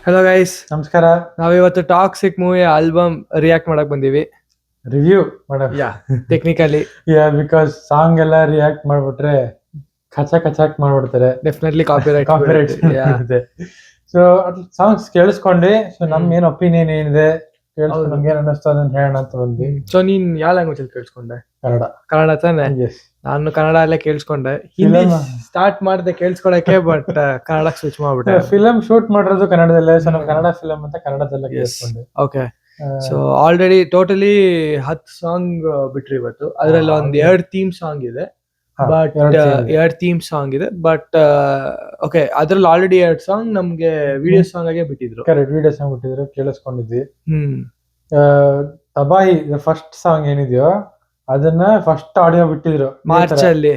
Hello guys, ನಮಸ್ಕಾರ. ನಾವಿವತ್ತು toxic movie album react ಮಾಡಕ್ ಬಂದೀವಿ. Review madam. Yeah technically because song ಎಲ್ಲ ರಿಯಾಕ್ಟ್ ಮಾಡ್ಬಿಟ್ರೆ ಕಚಾಕ್ ಮಾಡ್ಬಿಡ್ತಾರೆ. ಡೆಫಿನೆಟ್ಲಿ ಕಾಪಿರೈಟ್ ಕಾಪಿರೈಟ್ ಇದೆ. ಸೊ ಸಾಂಗ್ಸ್ ಕೇಳಿಸ್ಕೊಂಡೆ. ಸೊ ನಮ್ ಏನ್ ಒಪಿನಿಯನ್ ಏನಿದೆ ಕೇಳಿಸ್ಕೊಂಡು ನಮ್ಗೆ ಏನ್ ಅನ್ನಿಸ್ತು ಅದನ್ನ ಹೇಳೋಣ ಅಂತ ಬಂದ್ವಿ. ಸೊ ನೀನ್ ಯಾವ ಲ್ಯಾಂಗ್ವೇಜ್ ಅಲ್ಲಿ ಕೇಳಿಸ್ಕೊಂಡೆ? ಕನ್ನಡ ತಾನೆ? Yes. ನಾನು ಕನ್ನಡ ಅಲ್ಲೇ ಕೇಳಿಸ್ಕೊಂಡೆ. ಹಿಂದಿ ಸ್ಟಾರ್ಟ್ ಮಾಡಿದೆ ಕೇಳಿಸ್ಕೊಳಕ್ಕೆ, ಬಟ್ ಕನ್ನಡ ಸ್ವಿಚ್ ಮಾಡ್ಬಿಟ್ಟೆ. ಫಿಲಂ ಶೂಟ್ ಮಾಡಿರೋದು ಕನ್ನಡದಲ್ಲೇ. ಸೊ ನಾವು ಕನ್ನಡ ಫಿಲಂ ಅಂತ ಕನ್ನಡದಲ್ಲೇ ಕೇಳಿಸ್ಕೊಂಡೆ. Okay. So already totally 10 song ಬಿಟ್ರಿ ಇವತ್ತು. ಅದ್ರಲ್ಲಿ ಒಂದ್ 2 ಥೀಮ್ ಸಾಂಗ್ ಇದೆ. ಬಟ್ 2 ಥೀಮ್ ಸಾಂಗ್ ಇದೆ. ಬಟ್ ಓಕೆ, ಅದ್ರಲ್ಲಿ ಆಲ್ರೆಡಿ 2 ಸಾಂಗ್ ನಮ್ಗೆ ವಿಡಿಯೋ ಸಾಂಗ್ ಆಗೇ ಬಿಟ್ಟಿದ್ರು. ಕರೆಕ್ಟ್, ವಿಡಿಯೋ ಸಾಂಗ್ ಬಿಟ್ಟಿದ್ರು, ಕೇಳಿಸ್ಕೊಂಡಿದ್ವಿ. ಹ್ಮ್. ತಬಾಹಿ ಫಸ್ಟ್ ಸಾಂಗ್ ಏನಿದೆಯೋ ಅದನ್ನ ಫಸ್ಟ್ ಆಡಿಯೋ ಬಿಟ್ಟಿದ್ರು ಮಾರ್ಚ್ ಅಲ್ಲಿ.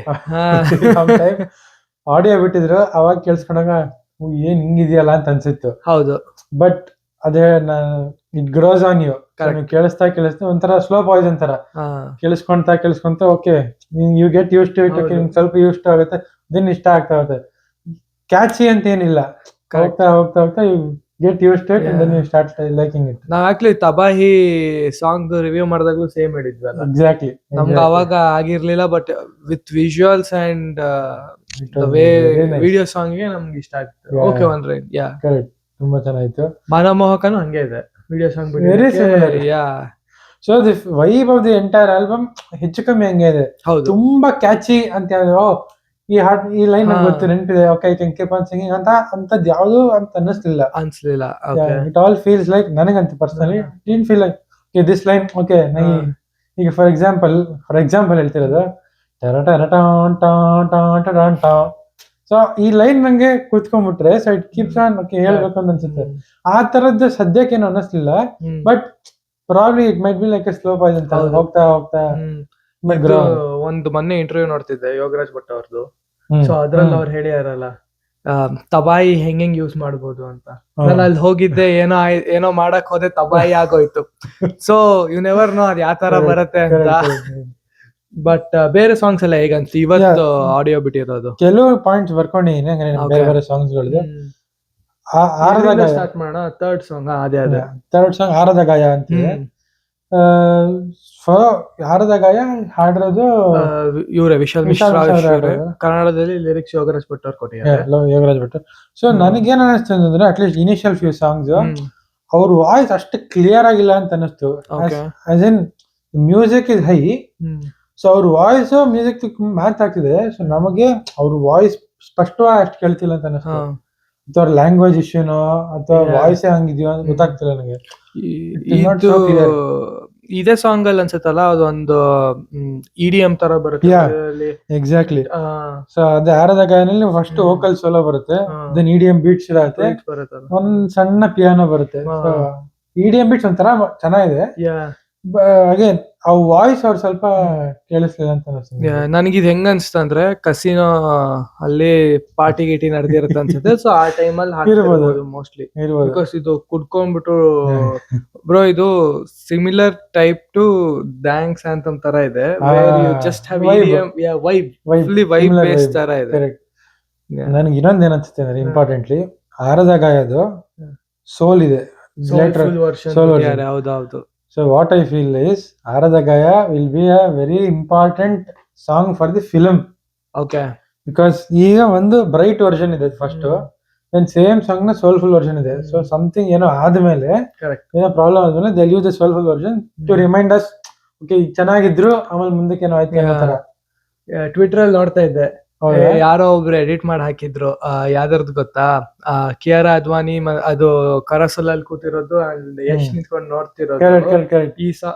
ಆಡಿಯೋ ಬಿಟ್ಟಿದ್ರು. ಅವಾಗ ಕೇಳಿಸ್ಕೊಂಡಾಗ ಏನ್ ಹಿಂಗಿದೆಯಲ್ಲ ಅಂತ ಅನ್ಸಿತ್ತು. ಹೌದು. ಬಟ್ ಅದೇ ಇಟ್ ಗ್ರೋಸ್ ಆನ್ ಯು. ಕೇಳಿಸ್ತಾ ಒಂಥರ ಸ್ಲೋ ಪಾಯ್ಸನ್ ತರ ಕೇಳಿಸ್ಕೊಂತ okay you get used to it. ಸ್ವಲ್ಪ ಯೂಸ್ ಟು ಆಗುತ್ತೆ, ದೆನ್ ಇಷ್ಟ ಆಗ್ತಾ ಹೋಗುತ್ತೆ. ಕ್ಯಾಚಿ ಅಂತ ಏನಿಲ್ಲ, ಹೋಗ್ತಾ you get used to it and then you start liking it. ನಾವ್ ಆಕ್ಚುಲಿ ತಬಾಹಿ ಸಾಂಗ್ ರಿವ್ಯೂ ಮಾಡಿದಾಗ್ಲೂ ಸೇಮ್ ಹೇಳಿದ್ವಲ್ಲ. ಎಕ್ಸಾಕ್ಟ್ಲಿ. ನಮ್ಗೆ ಅವಾಗ ಆಗಿರ್ಲಿಲ್ಲ, but with visuals and way video song ಗೆ ನಮ್ಗೆ ಇಷ್ಟ ಆಗ್ತದೆ. ಓಕೆ, ಒಂದ್ ರೈಟ್. ಯಾ, ಕರೆಕ್ಟ್, ತುಂಬಾ ಚೆನ್ನಾಗಿತ್ತು. ಮನಮೋಹಕನು ಹಂಗೆ ಇದೆ, video song very similar. Yeah. So the vibe of the entire album ಹೆಚ್ಚು ಕಮ್ಮಿ ಹಂಗೆ ಇದೆ. ತುಂಬಾ ಕ್ಯಾಚಿ ಅಂತ ಹೇಳಿದ್ರು. ಈ ಲೈನ್ ನಂಗೆ ಗೊತ್ತು, ನೆನಪಿದೆ, okay I can keep on singing ಅಂತದ್ ಯಾವುದು ಅಂತ ಅನ್ನಿಸ್ಲಿಲ್ಲ. ಇಟ್ ಆಲ್ ಫೀಲ್ಸ್ ಲೈಕ್, ನನಗಂತ personally it feel like this line okay. ಈಗ ಫಾರ್ ಎಕ್ಸಾಂಪಲ್ ಹೇಳ್ತಿರೋದು ಸೊ ಈ ಲೈನ್ ನಂಗೆ ಕುತ್ಕೊಂಡ್ಬಿಟ್ರೆ so it keeps on okay ಹೇಳ್ಬೇಕು ಅಂತ ಅನ್ಸುತ್ತೆ. ಆ ತರದ್ದು ಸದ್ಯಕ್ಕೇನು ಅನ್ನಿಸ್ಲಿಲ್ಲ. But probably it might be like a slow poison ಅಂತ ಹೋಗ್ತಾ ಒಂದು ಮೊನ್ನೆ ಇಂಟರ್ವ್ಯೂ ನೋಡ್ತಿದ್ದೆ ಯೋಗರಾಜ್ ಭಟ್ ಅವ್ರದ್ದು. ಸೊ ಅದ್ರಲ್ಲಿ ಅವ್ರು ಹೇಳಿದಾರಲ್ಲ ತಬಾಯಿ ಹೆಂಗ್ ಯೂಸ್ ಮಾಡ್ಬೋದು ಅಂತ. ನಾನು ಅಲ್ಲಿ ಹೋಗಿದ್ದೆ, ಏನೋ ಮಾಡಕ್ ಹೋದೆ, ತಬಾಯಿ ಆಗೋಯ್ತು. ಸೊ ಯು ನೆವರ್ ನೋ ಅದ್ ಯಾವ ತರ ಬರುತ್ತೆ ಅಂತ. ಬಟ್ ಬೇರೆ ಸಾಂಗ್ಸ್ ಎಲ್ಲ ಹೇಗಂತ ಇವತ್ತು ಆಡಿಯೋ ಬಿಟ್ಟಿರೋದು ಕೆಲವು ಪಾಯಿಂಟ್ಸ್ ಬರ್ಕೊಂಡಿದ್ದೀನಿ. ಬೇರೆ ಸಾಂಗ್ಸ್ ಗಳಿದೆ. ಸ್ಟಾರ್ಟ್ ಮಾಡೋಣ. ಥರ್ಡ್ ಸಾಂಗ್ ಆರದ ಗಾಯ ಅಂತಿದೆ. ಆರದ ಗಾಯ ಹಾಡಿರೋದು ಇವರೇ, ವಿಶಾಲ್ ಮಿಶ್ರಾ. ಕನ್ನಡದಲ್ಲಿ ಲಿರಿಕ್ಸ್ ಯೋಗರಾಜ್ ಭಟ್ ಅವ್ರು ಕೊಟ್ಟಿದ್ದಾರೆ. ಯೋಗರಾಜ್ ಭಟ್. ಸೊ ನನಗೇನ್ ಅನಿಸ್ತು ಅಂತಂದ್ರೆ ಅಟ್ಲೀಸ್ಟ್ ಇನಿಷಿಯಲ್ ಫ್ಯೂ ಸಾಂಗ್ಸ್ ಅವ್ರ ವಾಯ್ಸ್ ಅಷ್ಟು ಕ್ಲಿಯರ್ ಆಗಿಲ್ಲ ಅಂತ ಅನಿಸ್ತು. As in music is high, so ಅವ್ರ ವಾಯ್ಸ್ ಮ್ಯೂಸಿಕ್ ಮ್ಯಾಚ್ ಆಗ್ತಿದೆ. ಸೊ ನಮಗೆ ಅವ್ರ ವಾಯ್ಸ್ ಸ್ಪಷ್ಟವಾಗಿ ಅಷ್ಟು ಕೇಳ್ತಿಲ್ಲ ಅಂತ ಅನಿಸ್ತು. ಅಥವಾ ಅವ್ರ ಲ್ಯಾಂಗ್ವೇಜ್ ಇಶ್ಯೂನೋ ಅಥವಾ ವಾಯ್ಸ್ ಹಂಗಿದ್ಯೋ ಅಂತ ಗೊತ್ತಾಗ್ತಿಲ್ಲ ನನಗೆ. ಇದೇ ಸಾಂಗ್ ಅಲ್ಲಿ ಅನ್ಸುತ್ತಲ್ಲ, ಅದೊಂದು ಇಡಿಎಂ ತರ ಬರುತ್ತೆ. ಎಕ್ಸಾಕ್ಟ್ಲಿ. ಸೊ ಅದೇ ಆರದ ಗಾಯನಲ್ಲಿ ಫಸ್ಟ್ ವೋಕಲ್ ಸೋಲೋ ಬರುತ್ತೆ, ದೆನ್ ಇಡಿಎಂ ಬೀಟ್ಸ್ ಇರುತ್ತೆ, ಒಂದ್ ಸಣ್ಣ ಪಿಯಾನೋ ಬರುತ್ತೆ. ಇಡಿಎಂ ಬೀಟ್ಸ್ ಒಂಥರ ಚೆನ್ನಾಗಿದೆ. ಅಗೇನ್ ಆ ವಾಯ್ಸ್ ಅವ್ರು ಸ್ವಲ್ಪ ಕೇಳಿಸ್ಲಿಲ್ಲ ಅಂತ ಅನ್ಸುತ್ತೆ. ನನಗಿದ್ ಹೆಂಗ ಅನ್ಸುತ್ತೆ ಅಂದ್ರೆ, ಕಸಿನೋ ಅಲ್ಲಿ ಪಾರ್ಟಿ ಗಿಟಿ ನಡೆದಿರುತ್ತೆ ಅನ್ಸುತ್ತೆ. ಸೊ ಆ ಟೈಮಲ್ಲಿ ಹಾಕಿರ್ಬೋದು ಮೋಸ್ಟ್ಲಿ. ಬಿಕಾಸ್ ಇದು ಕುಡ್ಕೊಂಡ್ಬಿಟ್ಟು ಬ್ರೋ, ಇದು similar type two dance anthem ತರ ಇದೆ. Just have vibe, fully vibe base ತರ ಇದೆ. ನನಗೆ ಇನ್ನೊಂದ್ ಏನ್ ಅನ್ಸುತ್ತೆ ಅಂದ್ರೆ, ಇಂಪಾರ್ಟೆಂಟ್ಲಿ ಆರದ ಗಾಯದು ಸೋಲ್ ಇದೆ, ಹೌದೌದು. So what I feel is Arada Gaya will be a very important song for the film. Okay. Because ಈಗ ಒಂದು ಬ್ರೈಟ್ ವರ್ಷನ್ ಇದೆ ಫಸ್ಟ್, then ಸೇಮ್ ಸಾಂಗ್ ನ ಸೋಲ್ಫುಲ್ ವರ್ಷನ್ ಇದೆ. ಸೊ ಸಮಥಿಂಗ್ ಏನೋ ಆದ್ಮೇಲೆ, ಏನೋ ಪ್ರಾಬ್ಲಮ್ ಆದ್ಮೇಲೆ they use the soulful version to remind us okay ಚೆನ್ನಾಗಿದ್ರು ಆಮೇಲೆ ಮುಂದಕ್ಕೆ ಏನೋ ಆಯ್ತು ಅನ್ನೋ ತರ. ಟ್ವಿಟರ್ ಅಲ್ಲಿ ನೋಡ್ತಾ ಇದ್ದೆ, ಯಾರೋ ಒಬ್ರು ಎಡಿಟ್ ಮಾಡಿ ಹಾಕಿದ್ರು. ಯಾವ್ದಾರ್ದು ಗೊತ್ತಾ, ಕಿಯಾರಾ ಅದ್ವಾನಿ ಅದು ಕರಸಲ್ ಅಲ್ಲಿ ಕೂತಿರೋದು ಅಂಡ್ ಯಶ್ ನಿಂತ್ಕೊಂಡು ನೋಡ್ತಿರೋದು. ಈ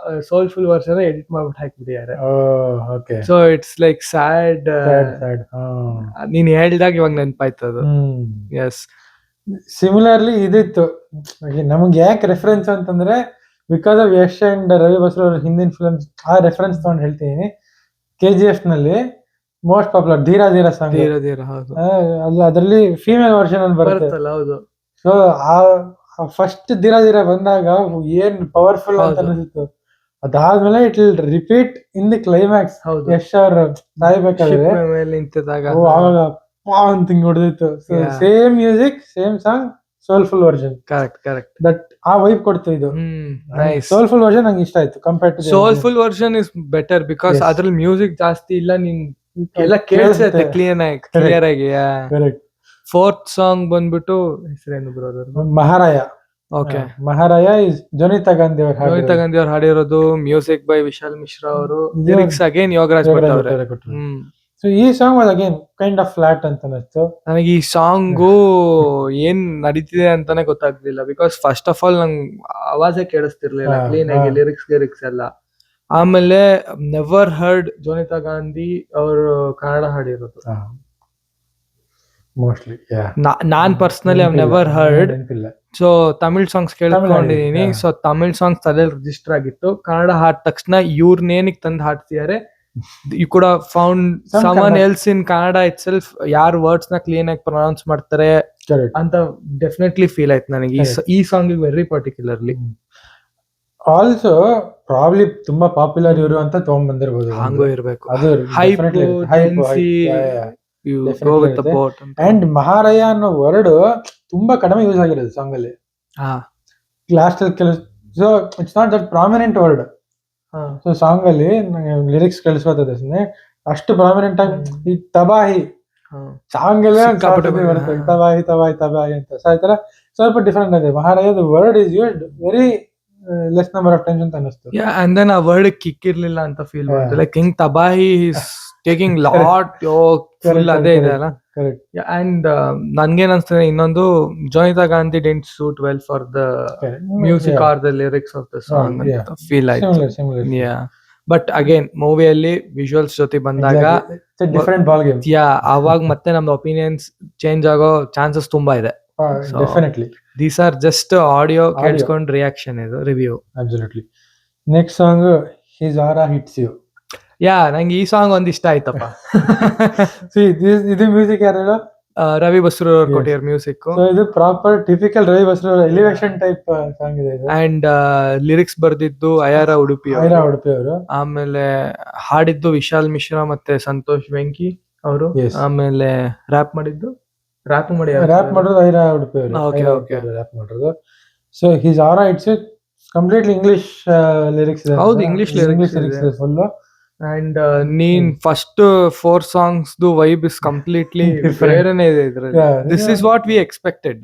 ಸೋಲ್ಫುಲ್ ವರ್ಷನ್ ಎಡಿಟ್ ಮಾಡ್ಬಿಟ್ಟು ಹಾಕ್ಬಿಟ್ಟಿದ್ದಾರೆ. So it's like sad. ನೀನ್ ಹೇಳ್ದಾಗ ಇವಾಗ ನೆನಪಾಯ್ತದು. ಎಸ್, ಸಿಮಿಲರ್ಲಿ ಇದಿತ್ತು ನಮ್ಗೆ. ಯಾಕೆ ರೆಫರೆನ್ಸ್ ಅಂತಂದ್ರೆ, because of Yash and Ravi Basrur ಅವ್ರ ಹಿಂದಿನ ಫಿಲ್ಮ್ಸ್ ಆ ರೆಫರೆನ್ಸ್ ತಗೊಂಡು ಹೇಳ್ತೀನಿ. KGF ನಲ್ಲಿ ಮೋಸ್ಟ್ ಪಾಪ್ಯುಲರ್ ಧೀರ ಧೀರ ಸಾಂಗ್, ಅದರಲ್ಲಿ ಫೀಮೇಲ್ ವರ್ಷನ್ ಅಲ್ಲಿ ಬರುತ್ತಲ್ಲ. ಸೊ ಆ ಫಸ್ಟ್ ಧೀರ ಧೀರ ಬಂದಾಗ ಏನ್ ಪವರ್ಫುಲ್ ಅಂತ ಅನಿಸಿತ್ತು. ಅದಾದ್ಮೇಲೆ it will repeat in the climax. Yash ಅವ್ರ ಸಾಯ್ಬೇಕಾದ್ರೆ ಆವಾಗ ಅಂತ ಹಿಂಗ್ ಹೊಡೆದಿತ್ತು. Same music, same song, soulful version. Correct that ಆ ವೈಬ್ ಕೊಡ್ತು ಇದು. ನೈಸ್. ಸೋಲ್ಫುಲ್ ವರ್ಷನ್ ನಂಗೆ ಇಷ್ಟ ಆಯ್ತು compare to soulful version is better because Yes. ಅದ್ರಲ್ಲಿ ಮ್ಯೂಸಿಕ್ ಜಾಸ್ತಿ ಇಲ್ಲ, ನೀನ್ ಎಲ್ಲ ಕೇಳಿಸುತ್ತೆ ಕ್ಲಿಯರ್ ಆಗಿ. ಕರೆಕ್ಟ್. ಫೋರ್ತ್ ಸಾಂಗ್ ಬಂದ್ಬಿಟ್ಟು ಹೆಸರೇನು ಬ್ರದರ್? ಮಹಾರಾಯ. ಓಕೆ. ಮಹಾರಾಯ ಇಸ್ ಜೋನಿತಾ ಗಾಂಧಿ ಅವ್ರ ಜೋನಿತಾ ಗಾಂಧಿ ಅವ್ರು ಹಾಡಿರೋದು, ಮ್ಯೂಸಿಕ್ ಬೈ ವಿಶಾಲ್ ಮಿಶ್ರಾ ಅವರು, ಲಿರಿಕ್ಸ್ ಅಗೇನ್ ಯೋಗರಾಜ್ ಭಟ್ ಅವರೇ. ಸೊ ಈ song was again kind of flat ಅಂತ ಅನಿಸ್ತು ನನಗೆ. ಈ ಸಾಂಗು ಏನ್ ನಡೀತಿದೆ ಅಂತಾನೆ ಗೊತ್ತಾಗ್ಲಿಲ್ಲ ಬಿಕಾಸ್ ಫಸ್ಟ್ ಆಫ್ ಆಲ್ ನಂಗೆ ಆವಾಜೇ ಕೇಳಿಸ್ತಿರ್ಲಿಲ್ಲ ಕ್ಲೀನ್ ಆಗಿ, ಲಿರಿಕ್ಸ್ ಎಲ್ಲ. ಆಮೇಲೆ ನೆವರ್ ಹರ್ಡ್ ಜೋನಿತಾ ಗಾಂಧಿ ಅವರು ಕನ್ನಡ ಹಾಡಿರೋದು. ಮೋಸ್ಟ್ಲಿ ನಾನ್ personally I've never heard. So Tamil songs ಕೇಳ್ಕೊಂಡಿದೀನಿ. ಸೊ ತಮಿಳ್ ಸಾಂಗ್ಸ್ ತಲೆಯಲ್ಲಿ ರಿಜಿಸ್ಟರ್ ಆಗಿತ್ತು. ಕನ್ನಡ ಹಾಡ್ ತಕ್ಷಣ ಇವ್ರನ್ನೇನಿಗೆ ತಂದು ಹಾಡ್ತಿದ್ದಾರೆ, you could have found someone else in Kannada itself, ಯಾರು ವರ್ಡ್ಸ್ ನ ಕ್ಲೀನ್ ಆಗಿ ಪ್ರೊನೌನ್ಸ್ ಮಾಡ್ತಾರೆ ಅಂತ ಡೆಫಿನೆಟ್ಲಿ ಫೀಲ್ ಆಯ್ತು ನನಗೆ ಈ song very particularly. Also probably ತುಂಬಾ ಪಾಪ್ಯುಲರ್ ಇವರು ಅಂತ ತಗೊಂಡ್ ಬಂದಿರಬಹುದು. ಹಂಗೂ ಇರ್ಬೇಕು. ಅಂಡ್ ಮಹಾರಾಯ ಅನ್ನೋ ವರ್ಡ್ ತುಂಬಾ ಕಡಿಮೆ ಯೂಸ್ ಆಗಿರೋದು ಸಾಂಗ್ ಅಲ್ಲಿ. ಲಾಸ್ಟ್ ಅಲ್ಲಿ ಕೆಲವು, so it's not that prominent word. So song ಅಲ್ಲಿ ಲಿರಿಕ್ಸ್ ಕೇಳಿಸ್ಕೊತದೆ ಅಷ್ಟು ಪ್ರಾಮಿನೆಂಟ್ ಆಗಿ. ಈ ತಬಾಹಿ ಸಾಂಗ್ ಎಲ್ಲ ಬರುತ್ತೆ, ತಬಾಹಿ ತಬಾಹಿ ತಬಾಹಿ ಅಂತ. ಸೊ ಈ ತರ ಸ್ವಲ್ಪ ಡಿಫ್ರೆಂಟ್ ಇದೆ. ಮಹಾರಾಯದ word is used very less number of times ಅಂತ ಅನಿಸ್ತು. ಅಂಡ್ ದೆನ್ ಆ ವರ್ಡ್ ಕಿಕ್ ಇರ್ಲಿಲ್ಲ ಅಂತ ಫೀಲ್ ಮಾಡ್ತಾರೆ. Like king Tabaahi is taking lot full ಅದೇ ಇದೆ ಅಲ್ಲ. ಅಂಡ್ ನನ್ಗೇನ್ ಅನ್ಸ್ತದೆ ಇನ್ನೊಂದು, Jonita Gandhi didn't suit well for the music or the lyrics of the song ಅಂತ ಫೀಲ್ ಆಯ್ತು. ಬಟ್ ಅಗೇನ್ ಮೂವಿಯಲ್ಲಿ ವಿಜುವಲ್ಸ್ ಜೊತೆ ಬಂದಾಗ ಡಿಫರೆಂಟ್ ಬಾಲ್ ಗೇಮ್. ಅವಾಗ ಮತ್ತೆ ನಮ್ದು ಒಪಿನಿಯನ್ಸ್ ಚೇಂಜ್ ಆಗೋ ಚಾನ್ಸಸ್ ತುಂಬಾ ಇದೆ. Definitely these are just audio ಕೇಳಿಸ್ಕೊಂಡ್ ರಿಯಾಕ್ಷನ್, ಇದು review. Absolutely. Next song his aura hits you. ನಂಗೆ ಈ ಸಾಂಗ್ ಒಂದ್ ಇಷ್ಟ ಆಯ್ತಪ್ಪ. ಇದು ಮ್ಯೂಸಿಕ್ ಯಾರು? ರವಿ ಬಸ್ರು ಅವ್ರು ಕೊಟ್ಟಿರೋ ಮ್ಯೂಸಿಕ್. ಇದು proper typical Ravi Basrur elevation type song ಇದೆ. ಅಂಡ್ ಲಿರಿಕ್ಸ್ ಬರ್ದಿದ್ದು ಅಯಾರ ಉಡುಪಿ ಅವರು. ಆಮೇಲೆ ಹಾಡಿದ್ದು ವಿಶಾಲ್ ಮಿಶ್ರಾ ಮತ್ತೆ ಸಂತೋಷ್ ವೆಂಕಿ ಅವರು. ಆಮೇಲೆ ರ್ಯಾಪ್ ಮಾಡೋದು ಐರಾ ಉಡುಪಿ ಅವರು ರ್ಯಾಪ್ ಮಾಡಿರೋದು. So his aura it's completely English lyrics ಇದೆ. ಹೌದು, ಇಂಗ್ಲಿಷ್ ಲಿರಿಕ್ಸ್ ಫುಲ್. ಅಂಡ್ ನೀನ್ first 4 songs vibe is completely ಬೇರೆನೇ ಇದೆ ಇದ್ರಲ್ಲಿ. This is what we expected.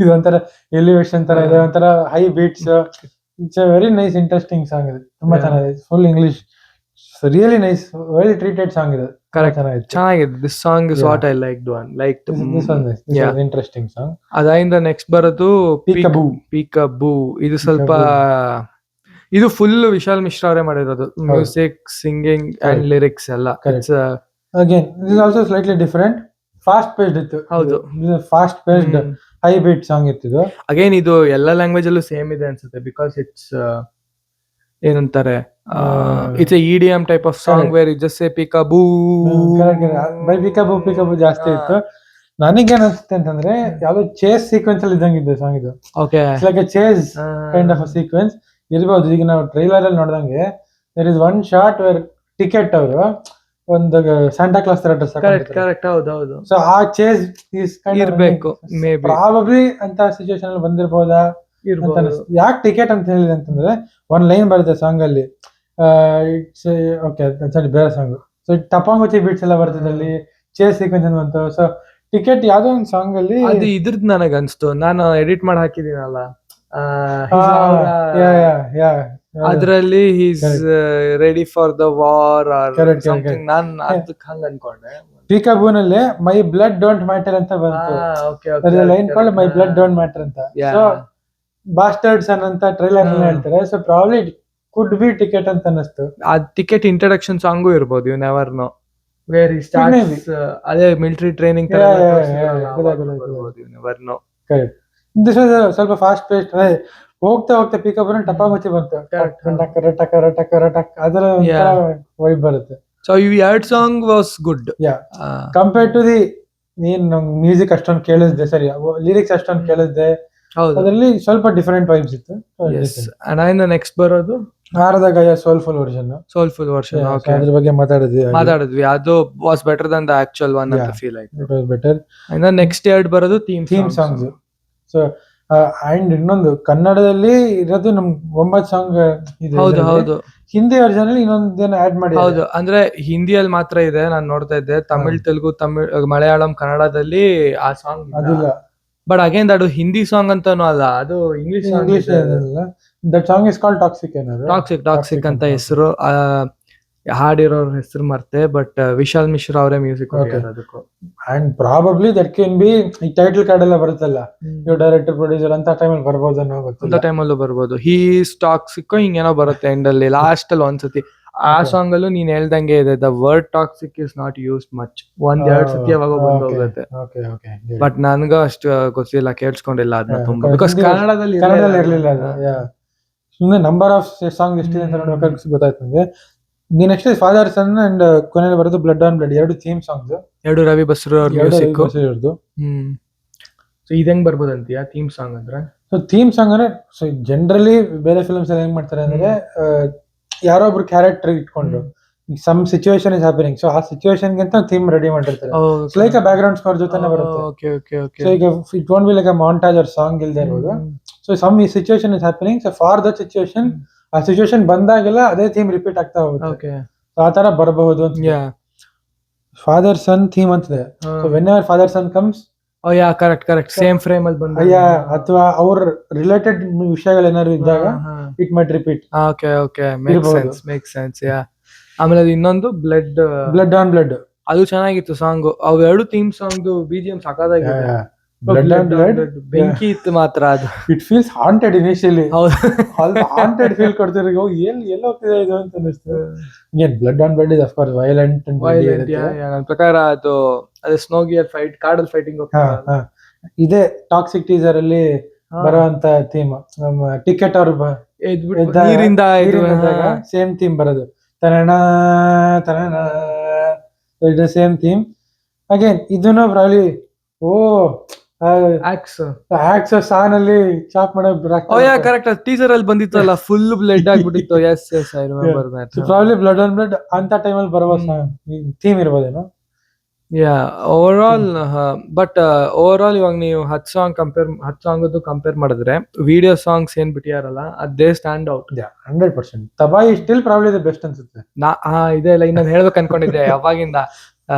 ಇದೊಂಥರ ಎಲಿವೇಶನ್ ತರ ಇದೆ, ಒಂಥರ high beats. It's a very nice interesting song ಇದೆ. ತುಂಬಾ ಚೆನ್ನಾಗಿದೆ. Full English, really nice, well treated song ಇದೆ. ಚೆನ್ನಾಗಿದೆ. This song is what I liked one. Like interesting song. ಅದಾಯಿಂದ ನೆಕ್ಸ್ಟ್ ಬರೋದು ಪೀಕಬೂ. ಇದು ಸ್ವಲ್ಪ, ಇದು ಫುಲ್ ವಿಶಾಲ್ ಮಿಶ್ರಾ ಅವರೇ ಮಾಡಿರೋದು. ಮ್ಯೂಸಿಕ್, ಸಿಂಗಿಂಗ್ ಅಂಡ್ ಲಿರಿಕ್ಸ್ ಎಲ್ಲ. Again this is also slightly different. Fast paced ಇತ್ತು. ಹೌದು, fast paced high beat song ಇತ್ತು. ಅಗೇನ್ ಇದು ಎಲ್ಲ ಲ್ಯಾಂಗ್ವೇಜ್ ಅಲ್ಲೂ ಸೇಮ್ ಇದೆ ಅನ್ಸುತ್ತೆ ಬಿಕಾಸ್ ಇಟ್ಸ್ ಏನಂತಾರೆ, it's a EDM type of song where you just say peekaboo. Peekaboo ಜಾಸ್ತಿ ಇತ್ತು. ನನಗೇನ್ ಅನ್ಸುತ್ತೆ ಅಂತಂದ್ರೆ ಯಾವ್ದೋ ಚೇಸ್ ಸೀಕ್ವೆನ್ಸ್ ಅಲ್ಲಿ ಇದ್ದಂಗಿದೆ ಸಾಂಗ್ ಇದು. Okay, like a chase kind of a sequence ಇರ್ಬೋದು. ಈಗ ನಾವು ಟ್ರೈಲರ್ ಅಲ್ಲಿ ನೋಡ್ದಂಗೆ there is one shot where ticket ಅವರು ಒಂದು ಸ್ಯಾಂಟಾ ಕ್ಲಾಸ್ ತರ ಡ್ರೆಸ್. ಕರೆಕ್ಟ್. ಹೌದು. ಸೊ ಆ ಚೇಸ್ ಇರ್ಬೇಕು ಪ್ರಾಬಬ್ಲಿ ಅಂತ ಸಿಚುವೇಶನ್ ಅಲ್ಲಿ ಬಂದಿರಬಹುದಾ ಅಂತ. ಯಾಕೆ ಟಿಕೆಟ್ ಅಂತ ಹೇಳಿದೆ ಅಂತಂದ್ರೆ ಒಂದ್ ಲೈನ್ ಬರುತ್ತೆ ಸಾಂಗ್ ಅಲ್ಲಿ. ಇಟ್ಸ್ ಓಕೆ, ಬೇರೆ ಸಾಂಗ್. ಸೊ ಟಪಾಂಗುಚಿ ಬೀಟ್ಸ್ ಎಲ್ಲ ಬರ್ತದೆ ಅಲ್ಲಿ, ಚೇಸ್ ಸೀಕ್ವೆನ್ಸ್ ಅಂತ ಬಂತು. ಸೊ ಟಿಕೆಟ್ ಯಾವ್ದೋ ಒಂದು ಸಾಂಗ್ ಅಲ್ಲಿ ಅದು ಇದ್ರದ್ದು ನನಗ್ ಅನ್ಸ್ತು. ನಾನು ಎಡಿಟ್ ಮಾಡಿ ಹಾಕಿದೀನಲ್ಲ ಅದ್ರಲ್ಲಿ he's ready for the war or something. ನಾನ್ ಅದಕ್ಕೆ ಹಂಗ ಅನ್ಕೊಂಡೆ. ಪೀಕಬೂನಲ್ಲಿ ಮೈ ಬ್ಲಡ್ ಡೋಂಟ್ ಮ್ಯಾಟರ್ ಅಂತ ಬಂತು. Line called my blood don't matter ಅಂತ. ಸೊ ಬಾಸ್ಟರ್ಡ್ ಸನ್ ಅಂತ ಟ್ರೈಲರ್ ಹೇಳ್ತಾರೆ. So probably could be ticket ಅಂತ ಅನಿಸ್ತು. ಆ ಟಿಕೆಟ್ ಇಂಟ್ರಡಕ್ಷನ್ ಸಾಂಗು ಇರ್ಬೋದು. You never know where he starts. ಅದೇ ಮಿಲಿಟರಿ ಟ್ರೈನಿಂಗ್ ತರ never know. Correct. This was ಸ್ವಲ್ಪ ಫಾಸ್ಟ್ ಪೇಸ್ಡ್. ಹೋಗ್ತಾ ಪಿಕಪ್ ಟಪಾಮಚ್ಚಿ ಬಂತು. ಅದರ ವೈಬ್ ಬರುತ್ತೆ. ಸೊ ಈ ಎರಡು song was good. Compared to the ನೀನ್ ಮ್ಯೂಸಿಕ್ ಅಷ್ಟೊಂದು ಕೇಳಿಸ್ದೆ, ಸರಿ ಲಿರಿಕ್ಸ್ ಅಷ್ಟೊಂದು ಕೇಳಿಸ್ದೆ, ಅದರಲ್ಲಿ ಸ್ವಲ್ಪ ಡಿಫರೆಂಟ್ ವೈಬ್ಸ್ ಇತ್ತು. ನೆಕ್ಸ್ಟ್ ಬರೋದು ಹಾರದ ಗಾಯ ಸೋಲ್ಫುಲ್ ವರ್ಷನ್. ಓಕೆ, ಅದ್ರ ಬಗ್ಗೆ ಮಾತಾಡಿದ್ವಿ. ಅದು was better than the actual one ಅಂತ ಫೀಲ್ ಆಯ್ತು. It was better. ನೆಕ್ಸ್ಟ್ ಎರಡು ಬರೋದು ಥೀಮ್ ಸಾಂಗ್ಸ್. ಸೊ ಅಂಡ್ ಇನ್ನೊಂದು ಕನ್ನಡದಲ್ಲಿ ಇರೋದು ನಮ್ 9 ಸಾಂಗ್ ಇದೆ. ಹೌದು ಇದ್ರಲ್ಲಿ. ಹೌದು ಹಿಂದಿ ವರ್ಷನ್ ಅಲ್ಲಿ ಇನ್ನೊಂದೇನು ಆಡ್ ಮಾಡಿ. ಹೌದು, ಅಂದ್ರೆ ಹಿಂದಿಯಲ್ಲಿ ಮಾತ್ರ ಇದೆ, ನಾನ್ ನೋಡ್ತಾ ಇದ್ದೆ. ತಮಿಳ್, ತೆಲುಗು, ಮಲಯಾಳಂ, ಕನ್ನಡದಲ್ಲಿ ಆ ಸಾಂಗ್ ಅದಿಲ್ಲ. ಬಟ್ ಅಗೇನ್ ಅದು ಹಿಂದಿ ಸಾಂಗ್ ಅಂತಾನು ಅಲ್ಲ, ಅದು English English that song is called toxic ಏನಾದ್ರು. ಟಾಕ್ಸಿಕ್ ಅಂತ ಹೆಸರು. ಹಾಡಿರೋರ್ ಹೆಸರು ಮರ್ತೆ, ಬಟ್ ವಿಶಾಲ್ ಮಿಶ್ರಾ ಅವರೇ ಮ್ಯೂಸಿಕ್ ಅದಕ್ಕೂ. And probably that can be ಈ ಟೈಟಲ್ ಕಾರ್ಡ್ ಎಲ್ಲ ಬರುತ್ತಲ್ಲ, ಡೈರೆಕ್ಟರ್ ಪ್ರೊಡ್ಯೂಸರ್ ಅಂತ ಟೈಮಲ್ಲಿ ಬರ್ಬೋದು ಅನ್ನೋ ಗೊತ್ತಿಲ್ಲ. ಅಂತ ಟೈಮಲ್ಲೂ ಬರ್ಬೋದು. ಹೀಸ್ ಟಾಕ್ಸಿಕ್ ಹಿಂಗೇನೋ ಬರುತ್ತೆ ಎಂಡ್ ಅಲ್ಲಿ, ಲಾಸ್ಟ್ ಅಲ್ಲಿ ಒಂದ್ಸತಿ. ಆ ಸಾಂಗ್ ಅಲ್ಲೂ ನೀನ್ ಹೇಳ್ದಂಗೆ ಇದೆ, the word toxic is not used much. 1-2 ಸತಿ ಯಾವಾಗ ಬಂದು ಹೋಗುತ್ತೆ. ಬಟ್ ನನ್ಗ ಅಷ್ಟು ಗೊತ್ತಿಲ್ಲ, ಕೇಳಿಸ್ಕೊಂಡಿಲ್ಲ ಅದನ್ನ ತುಂಬಾ, ಬಿಕಾಸ್ ಕನ್ನಡದಲ್ಲಿ ಇರ್ಲಿಲ್ಲ ಅದು. ಸುಮ್ಮನೆ ನಂಬರ್ ಆಫ್ ಸಾಂಗ್ ಎಷ್ಟಿದೆ ಅಂತ ನೋಡ್ಬೇಕಾದ್ರೆ ಗೊತ್ತಾಯ್ತು ನಂಗೆ. ನೆಕ್ಸ್ಟ್ ಫಾದರ್ ಸನ್ ಅಂಡ್ ಕೊನೆಯಲ್ಲಿ ಬರೋದು blood on blood, 2 theme songs, 2 Ravi Basrur ಅವ್ರ ಮ್ಯೂಸಿಕ್. ಹ್ಮ್. ಸೊ ಇದ್ ಹೆಂಗ್ ಬರ್ಬೋದು ಅಂತೀಯಾ ಥೀಮ್ ಸಾಂಗ್ ಅಂದ್ರೆ? ಸೊ ಥೀಮ್ ಸಾಂಗ್ ಅಂದ್ರೆ, ಸೊ ಜನರಲಿ ಬೇರೆ ಫಿಲ್ಮ್ಸ್ ಅಲ್ಲಿ ಹೆಂಗ್ ಮಾಡ್ತಾರೆ ಅಂದ್ರೆ, ಯಾರೋ ಒಬ್ರು ಕ್ಯಾರೆಕ್ಟರ್ ಇಟ್ಕೊಂಡು some situation is happening, so ಆ ಸಿಚುವೇಶನ್ ಗೆ ಅಂತ ಥೀಮ್ ರೆಡಿ ಮಾಡಿರ್ತಾರೆ. Like a background score ಜೊತೆನೆ ಬರುತ್ತೆ. ಸೊ ಈಗ it won't be like a montage or song ಇಲ್ದೇ ಇರೋದು. So some situation is happening, so for that situation, ಆ ಸಿಚುವೇಶನ್ ಬಂದಾಗೆಲ್ಲ ಅದೇ ಥೀಮ್ ರಿಪೀಟ್ ಆಗ್ತಾ ಹೋಗುತ್ತೆ. ಆ ತರ ಬರಬಹುದು ಅಂತ. ಫಾದರ್ ಸನ್ ಥೀಮ್ ಅಂತಿದೆ. So when ever father sun comes, correct same frame ಅಲ್ಲಿ ಬಂದ, ಅಥವಾ ಅವ್ರ ರಿಲೇಟೆಡ್ ವಿಷಯಗಳು ಏನಾದ್ರು ಇದ್ದಾಗ it might repeat. Make sense. ಆಮೇಲೆ ಅದು ಇನ್ನೊಂದು ಬ್ಲಡ್ ಆನ್ ಬ್ಲಡ್, ಅದು ಚೆನ್ನಾಗಿತ್ತು ಸಾಂಗ್. ಅವ್ 2 ಥೀಮ್ ಸಾಂಗ್ BGM ಸಾಕಾಗಿದೆ. ಬ್ಲಡ್ ಆನ್ ಬ್ಲಡ್ ಬೆಂಕಿ ಇತ್ತು ಮಾತ್ರ ಅದು. It feels haunted initially. Haunted feel ಕೊಡ್ತಿರೋ, ಎಲ್ಲಿ ಹೋಗ್ತಿದೆ ಇದು ಅಂತ ಅನಿಸ್ತು. Blood on blood is of course violent. ನನ್ನ ಪ್ರಕಾರ ಅದು snow gear fight, caudal fighting. ಇದೇ ಟಾಕ್ಸಿಕ್ ಟೀಸರ್ ಅಲ್ಲಿ ಬರುವಂತ ಥೀಮ್. ಟಿಕೆಟ್ ಅವ್ರು ನೀರಿಂದ ಸೇಮ್ ಥೀಮ್ ಬರೋದು, ತರಣ ತರಣ, ಇಟ್ ಸೇಮ್ ಥೀಮ್ ಅಗೇನ್. ಇದನ್ನು ಪ್ರಾಬ್ಲಿ ಆಕ್ಸ್ ಸಾನ್ ಅಲ್ಲಿ ಚಾಪ್ ಮಾಡೋ ಕರೆಕ್ಟ್ ಟೀಸರ್ ಅಲ್ಲಿ ಬಂದಿತ್ತಲ್ಲ, ಫುಲ್ ಬ್ಲಡ್ ಆಗ್ಬಿಟ್ಟಿತ್ತು. Yes I remember that. Probably blood on blood ಅಂತ ಟೈಮಲ್ಲಿ ಬರುವ ಥೀಮ್ ಇರ್ಬೋದೇನೋ. ಓವರ್ ಆಲ್ ಇವಾಗ ನೀವು 10 ಸಾಂಗ್ ಕಂಪೇರ್ ಮಾಡಿದ್ರೆ, ವಿಡಿಯೋ ಸಾಂಗ್ಸ್ ಏನ್ ಬಿಟ್ಟಿಯಾರಲ್ಲ, ಅದೇ stand out 100%. Tabaahi still probably the best ಅನ್ಸುತ್ತೆ. ಇದೆ ಇಲ್ಲ, ಇನ್ನೊಂದು ಹೇಳ್ಬೇಕು ಅನ್ಕೊಂಡಿದ್ದೆ ಅವಾಗಿಂದ.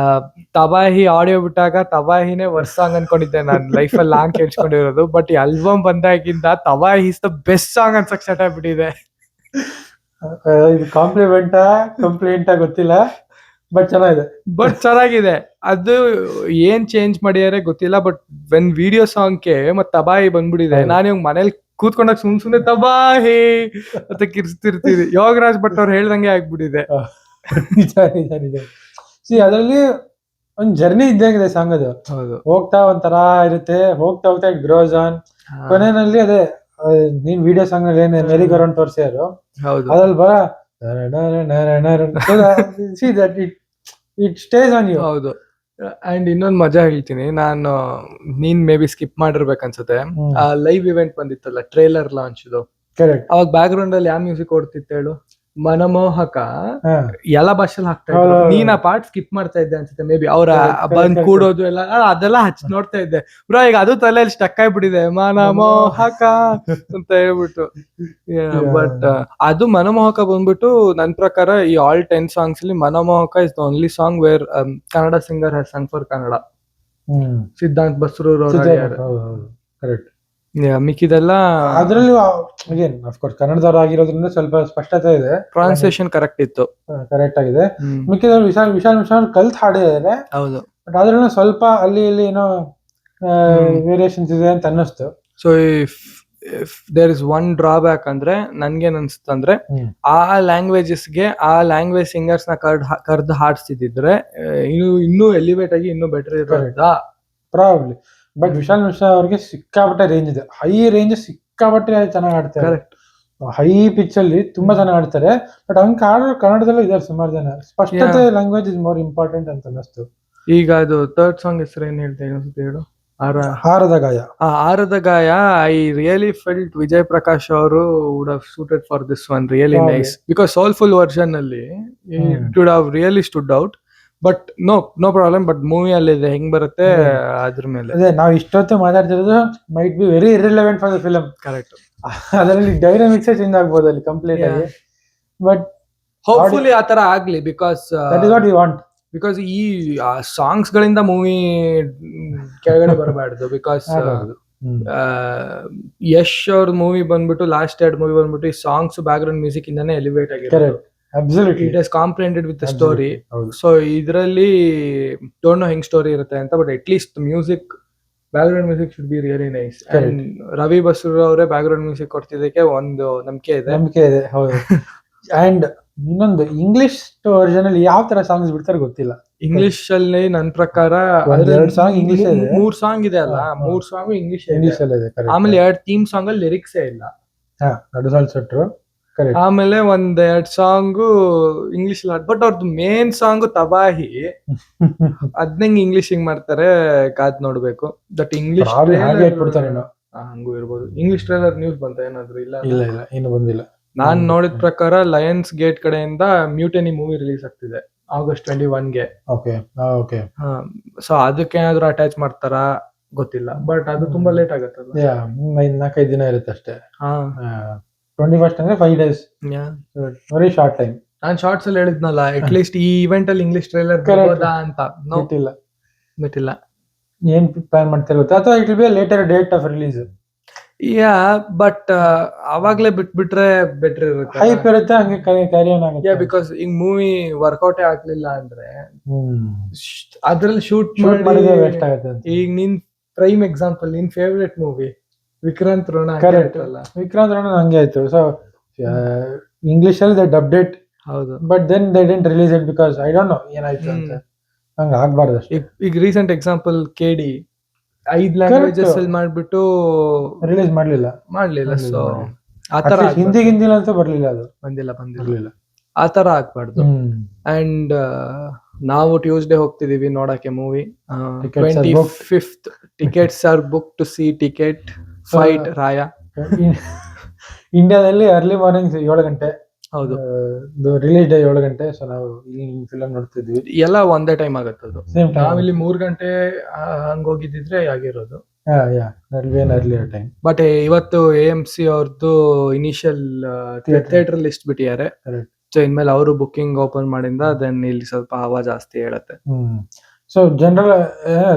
ತಬಾಹಿ ಆಡಿಯೋ ಬಿಟ್ಟಾಗ ತಬಾಹಿನೇ ವರ್ಸ್ಟ್ ಸಾಂಗ್ ಅನ್ಕೊಂಡಿದ್ದೆ ನಾನು ಲೈಫಲ್ಲಿ ಲಾಂಗ್ ಕೇಳಿಸ್ಕೊಂಡಿರೋದು. ಬಟ್ ಈ ಆಲ್ಬಮ್ ಬಂದಾಗಿಂದ Tabaahi is the best song ಅನ್ಸಕ್ ಸ್ಟಾರ್ಟ್ ಆಗ್ಬಿಟ್ಟಿದೆ. ಇದು ಕಂಪ್ಲೇಂಟಾ ಗೊತ್ತಿಲ್ಲ, ಬಟ್ ಚೆನ್ನಾಗಿದೆ. ಅದು ಏನ್ ಚೇಂಜ್ ಮಾಡಿದಾರೆ ಗೊತ್ತಿಲ್ಲ, ಬಟ್ ವೆನ್ ವಿಡಿಯೋ ಸಾಂಗ್ಗೆ ಮತ್ ತಬಾಹಿ ಬಂದ್ಬಿಟ್ಟಿದೆ. ನಾನು ಇವಾಗ ಮನೇಲಿ ಕೂತ್ಕೊಂಡಾಗ ಸುಮ್ನೆ ತಬಾಹಿ ಅಂತ ಕಿರ್ಸ್ತಿರ್ತೀವಿ. ಯೋಗರಾಜ್ ಭಟ್ ಅವ್ರು ಹೇಳ್ದಂಗೆ ಆಗ್ಬಿಟ್ಟಿದೆ. ನಿಜ. ಸಿ ಅದರಲ್ಲಿ ಒಂದ್ ಜರ್ನಿ ಇದ್ದಂಗಿದೆ ಸಾಂಗ್ ಅದು. ಹೋಗ್ತಾ ಒಂಥರ ಇರುತ್ತೆ, ಹೋಗ್ತಾ ಇಟ್ ಗ್ರೋಸ್ ಆನ್. ಕೊನೆಯಲ್ಲಿ ಅದೇ ನೀನ್ ವಿಡಿಯೋ ಸಾಂಗ್ ಅಲ್ಲಿ ಏನ್ ಮೆರಿ ಗರೌಂಡ್ ತೋರಿಸಿದ್ರು, ಅದ್ರಲ್ಲಿ ಬರ ಇಟ್ ಸ್ಟೇಸ್ ಆನ್ ಯು. ಹೌದು. ಅಂಡ್ ಇನ್ನೊಂದ್ ಮಜಾ ಹೇಳ್ತೀನಿ ನಾನು, ನೀನ್ ಮೇ ಬಿ ಸ್ಕಿಪ್ ಮಾಡಿರ್ಬೇಕು ಅನ್ಸುತ್ತೆ. ಲೈವ್ ಇವೆಂಟ್ ಬಂದಿತ್ತಲ್ಲ, ಟ್ರೇಲರ್ ಲಾಂಚ್ ಇದು. ಅವಾಗ ಬ್ಯಾಕ್ ಗ್ರೌಂಡ್ ಅಲ್ಲಿ ಯಾವ ಮ್ಯೂಸಿಕ್ ಓಡ್ತಿತ್ತು ಹೇಳು? ಮನಮೋಹಕ ಎಲ್ಲ ಭಾಷೆಲ್ ಹಾಕ್ತಾ ಇದ್ರು. ನೀನ್ ಆ ಪಾರ್ಟ್ ಸ್ಕಿಪ್ ಮಾಡ್ತಾ ಇದ್ದೆ ಅನ್ಸುತ್ತೆ ಮೇ ಬಿ. ಅವ್ರ ಬಂದ್ ಕೂಡೋದು ಎಲ್ಲ ಅದೆಲ್ಲ ಹಚ್ಚಿ ನೋಡ್ತಾ ಇದ್ದೆ ಬ್ರೋ. ಈಗ ಅದು ತಲೆಯಲ್ಲಿ ಸ್ಟಕ್ ಆಗ್ಬಿಟ್ಟಿದೆ, ಮನಮೋಹಕ ಅಂತ ಹೇಳ್ಬಿಟ್ಟು. ಬಟ್ ಅದು ಮನಮೋಹಕ ಬಂದ್ಬಿಟ್ಟು ನನ್ ಪ್ರಕಾರ ಈ ಆಲ್ 10 ಸಾಂಗ್ಸ್ ಅಲ್ಲಿ Manamohaka is the only song where Kannada singer has sung for Kannada. Siddhant Basrur correct. ಮಿಕ್ಕಿದೆಲ್ಲ ಅದ್ರಲ್ಲಿ ಅಗೇನ್ ಆಫ್ ಕೋರ್ಸ್ ಕನ್ನಡದವ್ರು ಆಗಿರೋದ್ರಿಂದ ಸ್ವಲ್ಪ ಸ್ಪಷ್ಟತೆ ಇದೆ, ಟ್ರಾನ್ಸ್ಲೇಷನ್ ಕರೆಕ್ಟ್ ಇತ್ತು, ಕರೆಕ್ಟ್ ಆಗಿದೆ. ಮಿಕ್ಕಿದವ್ರು ವಿಶಾಲ್ ಕಲ್ತ್ ಹಾಡಿದ್ದಾರೆ. ಹೌದು. ಬಟ್ ಅದ್ರಲ್ಲಿ ಸ್ವಲ್ಪ ಅಲ್ಲಿ ಇಲ್ಲಿ ಏನೋ ವೇರಿಯೇಷನ್ಸ್ ಇದೆ ಅಂತ ಅನ್ನಿಸ್ತು. So if there is one drawback ಅಂದ್ರೆ ನನ್ಗೇನ್ ಅನ್ಸುತ್ತಂದ್ರೆ, ಆ ಲ್ಯಾಂಗ್ವೇಜಸ್ಗೆ ಆ ಲ್ಯಾಂಗ್ವೇಜ್ ಸಿಂಗರ್ಸ್ ನ ಕರ್ದು ಹಾಡ್ಸ್ತಿದ್ರೆ ಇನ್ನೂ ಎಲಿವೇಟ್ ಆಗಿ ಇನ್ನೂ ಬೆಟರ್ ಇರೋದಾ ಪ್ರಾಬ್ಲಿ. ಬಟ್ ವಿಶಾಲ್ ಮಿಶ್ರಾ ಅವ್ರಿಗೆ ಸಿಕ್ಕಾಪಟ್ಟೆ ರೇಂಜ್ ಇದೆ, ಹೈ ರೇಂಜ್, ಸಿಕ್ಕಾಪಟ್ಟೆ ಚೆನ್ನಾಗಿ ಆಡ್ತಾರೆ. ಹೈ ಪಿಚ್ ಅಲ್ಲಿ ತುಂಬಾ ಚೆನ್ನಾಗಿ ಆಡ್ತಾರೆ. ಬಟ್ ಹಂಗ ಆಡೋರು ಕನ್ನಡದಲ್ಲೂ ಇದಾರೆ ಸುಮಾರು ಜನ. ಸ್ಪಷ್ಟತೆ ಲ್ಯಾಂಗ್ವೇಜ್ ಇಸ್ ಮೋರ್ ಇಂಪಾರ್ಟೆಂಟ್ ಅಂತ ಅನ್ನಿಸ್ತು. ಈಗ ಅದು ಥರ್ಡ್ ಸಾಂಗ್ ಹೆಸರು ಏನ್ ಹೇಳ್ತಾ ಅನ್ಸುತ್ತೆ ಹೇಳು? ಹಾರದ ಗಾಯ. ಹಾರದ ಗಾಯ. I really felt Vijay Prakash ಅವರು would have suited for this one. Really nice, because soulful version ಅಲ್ಲಿ it would have really stood out. But no problem. But movie ಅಲ್ಲಿ ಹೆಂಗ್ ಬರುತ್ತೆ ಅದ್ರ ಮೇಲೆ. ಅದೇ ನಾವು ಇಷ್ಟೊತ್ತು ಮಾತಾಡ್ತಿರೋದು might be very irrelevant for the film. Correct. ಅದರಲ್ಲಿ ಡೈನಾಮಿಕ್ಸ್ ಚೇಂಜ್ ಆಗ್ಬೋದು ಅಲ್ಲಿ ಕಂಪ್ಲೀಟ್ ಆಗಿ. ಬಟ್ ಹೋಪ್ಫುಲಿ ಆತರ ಆಗ್ಲಿ, because that is what we want. Because ಈ ಸಾಂಗ್ಸ್ ಗಳಿಂದ ಮೂವಿ ಕೆಳಗಡೆ ಬರಬಾರ್ದು. ಬಿಕಾಸ್ ಯಶ್ ಅವ್ರ ಮೂವಿ ಬಂದ್ಬಿಟ್ಟು ಲಾಸ್ಟ್ 2 ಮೂವಿ ಬಂದ್ಬಿಟ್ಟು ಈ ಸಾಂಗ್ಸ್ ಬ್ಯಾಕ್ ಗ್ರೌಂಡ್ ಮ್ಯೂಸಿಕ್ ಇಂದಾನೆ ಎಲಿವೇಟ್ ಆಗಿದೆ. Absolutely it has comprehended with the story. So ಇದರಲ್ಲಿ ಡೋಂಟ್ ನೋ ಹೆಂಗ್ ಸ್ಟೋರಿ ಇರುತ್ತೆ ಅಂತ, but at least music, background music should be really nice. And Ravi Basrur ಅವರೇ ಬ್ಯಾಕ್ ಗ್ರೌಂಡ್ ಮ್ಯೂಸಿಕ್ ಕೊಡ್ತಿದ್ದಕ್ಕೆ ಒಂದು ನಂಬಿಕೆ ಇದೆ. ಹೌದು. ಅಂಡ್ ಇನ್ನೊಂದು ಇಂಗ್ಲಿಷ್ ವರ್ಷನ್ ಅಲ್ಲಿ ಯಾವ ತರ ಸಾಂಗ್ಸ್ ಬಿಡ್ತಾರೆ ಗೊತ್ತಿಲ್ಲ. ಇಂಗ್ಲಿಷ್ ಅಲ್ಲಿ ನನ್ ಪ್ರಕಾರ 2 ಸಾಂಗ್ ಇಂಗ್ಲಿಷ್ ಇದೆ, 3 ಸಾಂಗ್ ಇದೆ ಅಲ್ಲ, 3 ಸಾಂಗ್ ಇಂಗ್ಲಿಷ್ ಅಲ್ಲಿ ಇದೆ. ಆಮೇಲೆ 2 ಥೀಮ್ ಸಾಂಗ್ ಅಲ್ಲಿ ಲಿರಿಕ್ಸ್ ಇಲ್ಲ. ಆಮೇಲೆ 1-2 ಸಾಂಗ್ ಇಂಗ್ಲಿಷ್ ಇಲ್ಲ. ಬಟ್ ಅವ್ರದ್ದು ಮೇನ್ ಸಾಂಗ್ ತಬಾಹಿ, ಅದ್ನಂಗ್ ಇಂಗ್ಲಿಷ್ ಮಾಡ್ತಾರೆ, ಕಾದ್ ನೋಡ್ಬೇಕು. ದಟ್ ಇಂಗ್ಲಿಷ್ ಹಂಗೂ ಇರ್ಬೋದು. ಇಂಗ್ಲಿಷ್ ಟ್ರೇಲರ್ ನ್ಯೂಸ್ ಬಂತ ಏನಾದ್ರು? ಇಲ್ಲ, ಇನ್ನು ಬಂದಿಲ್ಲ. ನಾನ್ ನೋಡಿದ ಪ್ರಕಾರ ಲಯನ್ಸ್ ಗೇಟ್ ಕಡೆಯಿಂದ ಮ್ಯೂಟನಿ ಮೂವಿ ರಿಲೀಸ್ ಆಗ್ತಿದೆ August 21ಗೆ. ಸೊ ಅದಕ್ಕೆ ಏನಾದ್ರು ಅಟ್ಯಾಚ್ ಮಾಡ್ತಾರಾ ಗೊತ್ತಿಲ್ಲ. ಬಟ್ ಅದು ತುಂಬಾ ಲೇಟ್ ಆಗತ್ತಲ್ಲ. 4-5 ದಿನ ಇರುತ್ತೆ ಅಷ್ಟೇ. 21st ಅಂದ್ರೆ 5 days. Very short time. ನಾನ್ ಶಾರ್ಟ್ಸ್ ಅಲ್ಲಿ ಹೇಳಿದ್ನಲ್ಲ, ಅಟ್ ಲೀಸ್ಟ್ ಈ ಇವೆಂಟ್ ಅಲ್ಲಿ ಇಂಗ್ಲಿಷ್ ಟ್ರೇಲರ್ ಅಂತ. ಗೊತ್ತಿಲ್ಲ ಏನ್ ಪ್ಲಾನ್ ಮಾಡ್ತಾ ಇರುತ್ತೆ, ಅಥವಾ it will be later date of release. But ಅವಾಗ್ಲೇ ಬಿಟ್ಬಿಟ್ರೆ ಬೆಟರ್ ಇರುತ್ತೆ. ಹೈಪ್ ಇರುತ್ತೆ, ಹಂಗೆ ಕ್ಯಾರಿ ಆನ್ ಆಗುತ್ತೆ. ಬಿಕಾಸ್ ಈಗ ಮೂವಿ ವರ್ಕೌಟೇ ಆಗ್ಲಿಲ್ಲ ಅಂದ್ರೆ ಅದ್ರಲ್ಲಿ ಶೂಟ್ ಮಾಡಿದ್ರೆ ವೇಸ್ಟ್ ಆಗುತ್ತೆ. ಈಗ ನಿನ್ ಪ್ರೈಮ್ ಎಕ್ಸಾಂಪಲ್, ನಿನ್ ಫೇವ್ರೆಟ್ ಮೂವಿ ವಿಕ್ರಾಂತ್ ರೋಣ. ವಿಕ್ರಾಂತ್ ರೋಣ ಹಂಗೆ ಆಯ್ತು. ಸೊ ಇಂಗ್ಲಿಷ್ ಅಲ್ಲಿ ದೇ ಡಬ್ಡ್ ಇಟ್. ಹೌದು. But then they didn't release it because I don't know ಏನಾಯ್ತು ಅಂತ. ಹಂಗ ಆಗ್ಬಾರ್ದು ಅಷ್ಟೇ. ಈಗ ರೀಸೆಂಟ್ ಎಕ್ಸಾಂಪಲ್ KD 5 ಲ್ಯಾಂಗ್ವೇಜಸ್ ಅಲ್ಲಿ ಮಾಡ್ಬಿಟ್ಟು ರಿಲೀಸ್ ಮಾಡ್ಲಿಲ್ಲ. ಸೊ ಆತರ ಹಿಂದಿಗಿಂದಿಲ್ಲ ಅಂತ ಬರ್ಲಿಲ್ಲ, ಅದು ಬಂದಿಲ್ಲ. ಆತರ ಆಗ್ಬಾರ್ದು. ಅಂಡ್ ನಾವು ಟ್ಯೂಸ್ಡೇ ಹೋಗ್ತಿದೀವಿ ನೋಡಕ್ಕೆ movie. 25th tickets are book to see ticket fight Raaya. ಇಂಡಿಯಾದಲ್ಲಿ ಅರ್ಲಿ ಮಾರ್ನಿಂಗ್ 7 ಗಂಟೆ. ಹೌದು. ರಿಲೀಸ್ ಡೇ 7 ಗಂಟೆ. ಸೊ ನಾವು ಈ ಫಿಲಂ ನೋಡ್ತಿದ್ವಿ. ಎಲ್ಲ ಒಂದೇ ಟೈಮ್ ಆಗತ್ತದು. ನಾವಿಲ್ಲಿ 3 ಗಂಟೆ ಹಂಗ ಹೋಗಿದ್ದಿದ್ರೆ ಆಗಿರೋದು. ಬಟ್ ಇವತ್ತು AMC ಅವ್ರದ್ದು ಇನಿಷಿಯಲ್ ಥಿಯೇಟರ್ ಲಿಸ್ಟ್ ಬಿಟ್ಟಿದ್ದಾರೆ. ಸೊ ಇನ್ಮೇಲೆ ಅವರು ಬುಕ್ಕಿಂಗ್ ಓಪನ್ ಮಾಡಿಂದ ದೆನ್ ಇಲ್ಲಿ ಸ್ವಲ್ಪ ಹವಾ ಜಾಸ್ತಿ ಹೇಳುತ್ತೆ. ಸೊ ಜನರಲ್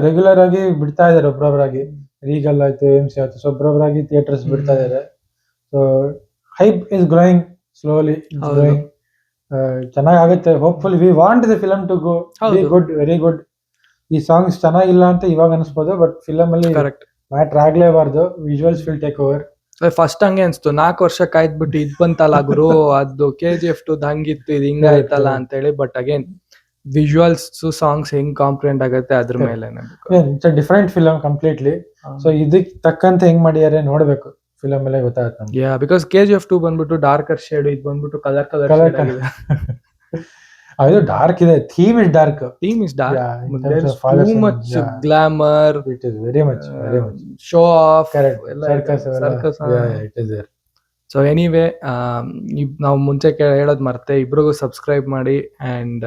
ರೆಗ್ಯುಲರ್ ಆಗಿ ಬಿಡ್ತಾ ಇದಾರೆ, ಒಬ್ರೊಬ್ರಾಗಿ. ರೀಗಲ್ ಆಯ್ತು, AMC ಆಯ್ತು, ಸೊ ಒಬ್ರೊಬ್ರಾಗಿ ಥಿಯೇಟರ್ಸ್ ಬಿಡ್ತಾ ಇದಾರೆ. So hype is growing slowly. ಚೆನ್ನಾಗುತ್ತೆ. Hopefully we want the film to go good, very good. ಈ ಸಾಂಗ್ಸ್ ಚೆನ್ನಾಗಿಲ್ಲ ಅಂತ ಇವಾಗ ಅನಿಸ್ಬೋದು, ಬಟ್ ಫಿಲಂ ಅಲ್ಲಿ ಮ್ಯಾಟ್ರ್ ಆಗ್ಲೇಬಾರ್ದು. Visuals will take over. First ಹಂಗೆ ಅನ್ಸ್ತು, 4 ವರ್ಷ ಕಾಯ್ದ್ಬಿಟ್ಟು ಇದ್ ಬಂತಲ್ಲ ಗುರು, ಅದು KGF 2 ಹಂಗಿತ್ತು, ಇದು ಹಿಂಗಾಯ್ತಲ್ಲ ಅಂತ ಹೇಳಿ. ಬಟ್ ಅಗೇನ್ ವಿಜುವಲ್ಸ್ ಸಾಂಗ್ಸ್ ಹೆಂಗ್ ಕಾಂಪ್ರಿಹೆಂಡ್ ಆಗುತ್ತೆ ಅದ್ರ ಮೇಲೆ. It's a different film completely. So ಇದಕ್ ತಕ್ಕಂತೆ ಹೆಂಗ್ ಮಾಡಿದಾರೆ ನೋಡ್ಬೇಕು, ಫಿಲಂ ಮೇಲೆ ಗೊತ್ತಾಗುತ್ತೆ ನಮ್ಗೆ. ಬಿಕಾಸ್ KGF 2 ಬಂದ್ಬಿಟ್ಟು ಡಾರ್ಕರ್ ಶೇಡ್, ಇದು ಬಂದ್ಬಿಟ್ಟು ಕಲರ್ ಅದು ಡಾರ್ಕ್ ಇದೆ. Theme is dark. Too much glamour, it is very much show off, circus. So anyway, ನಾವು ಮುಂಚೆ ಹೇಳೋದ್ ಮರ್ತೆ, ಇಬ್ರಿಗೂ ಸಬ್ಸ್ಕ್ರೈಬ್ ಮಾಡಿ ಅಂಡ್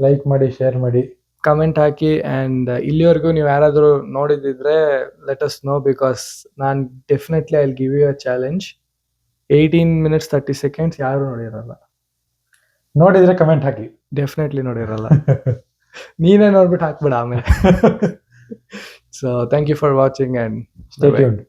ಲೈಕ್ ಮಾಡಿ, ಶೇರ್ ಮಾಡಿ, ಕಮೆಂಟ್ ಹಾಕಿ. ಅಂಡ್ ಇಲ್ಲಿವರೆಗೂ ನೀವು ಯಾರಾದ್ರೂ ನೋಡಿದಿದ್ರೆ ಲೆಟ್ ಅಸ್ ನೋ, ಬಿಕಾಸ್ ನಾನ್ definitely I will give you a challenge. 18 minutes 30 seconds ಯಾರು ನೋಡಿರಲ್ಲ. ನೋಡಿದ್ರೆ ಕಮೆಂಟ್ ಹಾಕಿ. ಡೆಫಿನೆಟ್ಲಿ ನೋಡಿರಲ್ಲ. ನೀನೇ ನೋಡ್ಬಿಟ್ಟು ಹಾಕ್ಬಿಡ ಆಮೇಲೆ. So thank you for watching and stay tuned.